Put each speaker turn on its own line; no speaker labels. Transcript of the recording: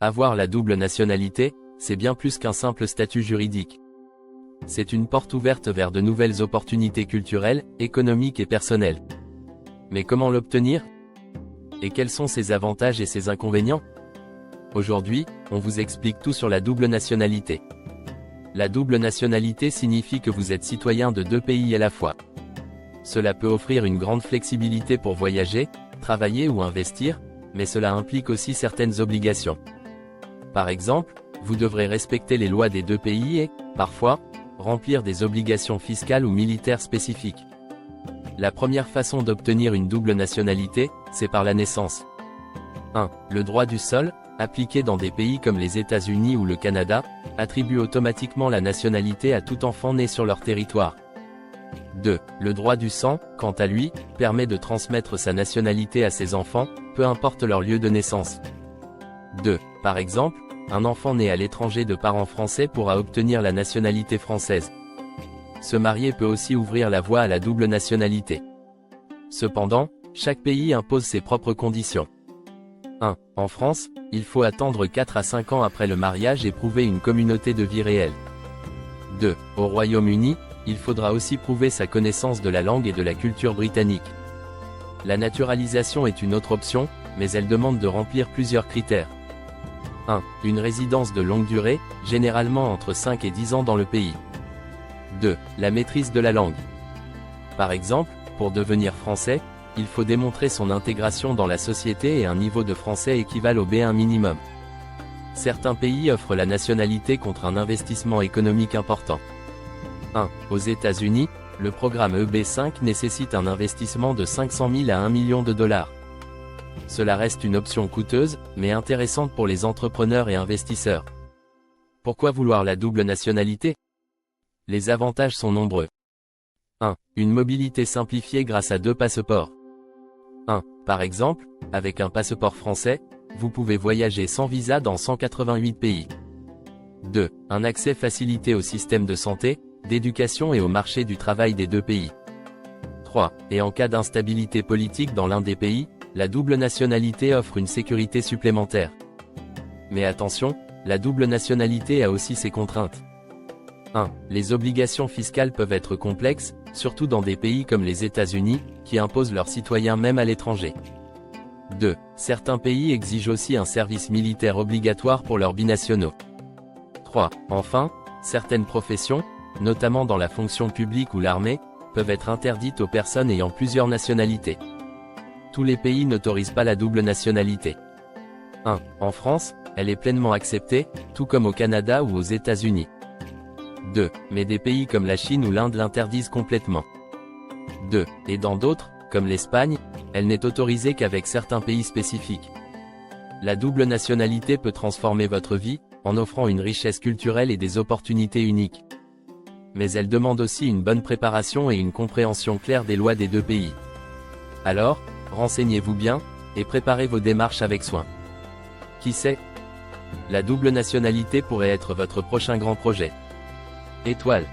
Avoir la double nationalité, c'est bien plus qu'un simple statut juridique. C'est une porte ouverte vers de nouvelles opportunités culturelles, économiques et personnelles. Mais comment l'obtenir? Et quels sont ses avantages et ses inconvénients? Aujourd'hui, on vous explique tout sur la double nationalité. La double nationalité signifie que vous êtes citoyen de deux pays à la fois. Cela peut offrir une grande flexibilité pour voyager, travailler ou investir, mais cela implique aussi certaines obligations. Par exemple, vous devrez respecter les lois des deux pays et, parfois, remplir des obligations fiscales ou militaires spécifiques. La première façon d'obtenir une double nationalité, c'est par la naissance. 1. Le droit du sol, appliqué dans des pays comme les États-Unis ou le Canada, attribue automatiquement la nationalité à tout enfant né sur leur territoire. 2. Le droit du sang, quant à lui, permet de transmettre sa nationalité à ses enfants, peu importe leur lieu de naissance. 2. Par exemple, un enfant né à l'étranger de parents français pourra obtenir la nationalité française. Se marier peut aussi ouvrir la voie à la double nationalité. Cependant, chaque pays impose ses propres conditions. 1. En France, il faut attendre 4 à 5 ans après le mariage et prouver une communauté de vie réelle. 2. Au Royaume-Uni, il faudra aussi prouver sa connaissance de la langue et de la culture britannique. La naturalisation est une autre option, mais elle demande de remplir plusieurs critères. 1. Une résidence de longue durée, généralement entre 5 et 10 ans dans le pays. 2. La maîtrise de la langue. Par exemple, pour devenir français, il faut démontrer son intégration dans la société et un niveau de français équivalent au B1 minimum. Certains pays offrent la nationalité contre un investissement économique important. 1. Aux États-Unis, le programme EB5 nécessite un investissement de 500 000 à 1 million de dollars. Cela reste une option coûteuse, mais intéressante pour les entrepreneurs et investisseurs. Pourquoi vouloir la double nationalité? Les avantages sont nombreux. 1. Une mobilité simplifiée grâce à 2 passeports. 1. Par exemple, avec un passeport français, vous pouvez voyager sans visa dans 188 pays. 2. Un accès facilité au système de santé, d'éducation et au marché du travail des deux pays. 3. Et en cas d'instabilité politique dans l'un des pays, la double nationalité offre une sécurité supplémentaire. Mais attention, la double nationalité a aussi ses contraintes. 1. Les obligations fiscales peuvent être complexes, surtout dans des pays comme les États-Unis, qui imposent leurs citoyens même à l'étranger. 2. Certains pays exigent aussi un service militaire obligatoire pour leurs binationaux. 3. Enfin, certaines professions, notamment dans la fonction publique ou l'armée, peuvent être interdites aux personnes ayant plusieurs nationalités. Tous les pays n'autorisent pas la double nationalité. 1. En France, elle est pleinement acceptée, tout comme au Canada ou aux États-Unis. 2. Mais des pays comme la Chine ou l'Inde l'interdisent complètement. 2. Et dans d'autres, comme l'Espagne, elle n'est autorisée qu'avec certains pays spécifiques. La double nationalité peut transformer votre vie, en offrant une richesse culturelle et des opportunités uniques. Mais elle demande aussi une bonne préparation et une compréhension claire des lois des deux pays. Alors, renseignez-vous bien, et préparez vos démarches avec soin. Qui sait? La double nationalité pourrait être votre prochain grand projet. Étoile.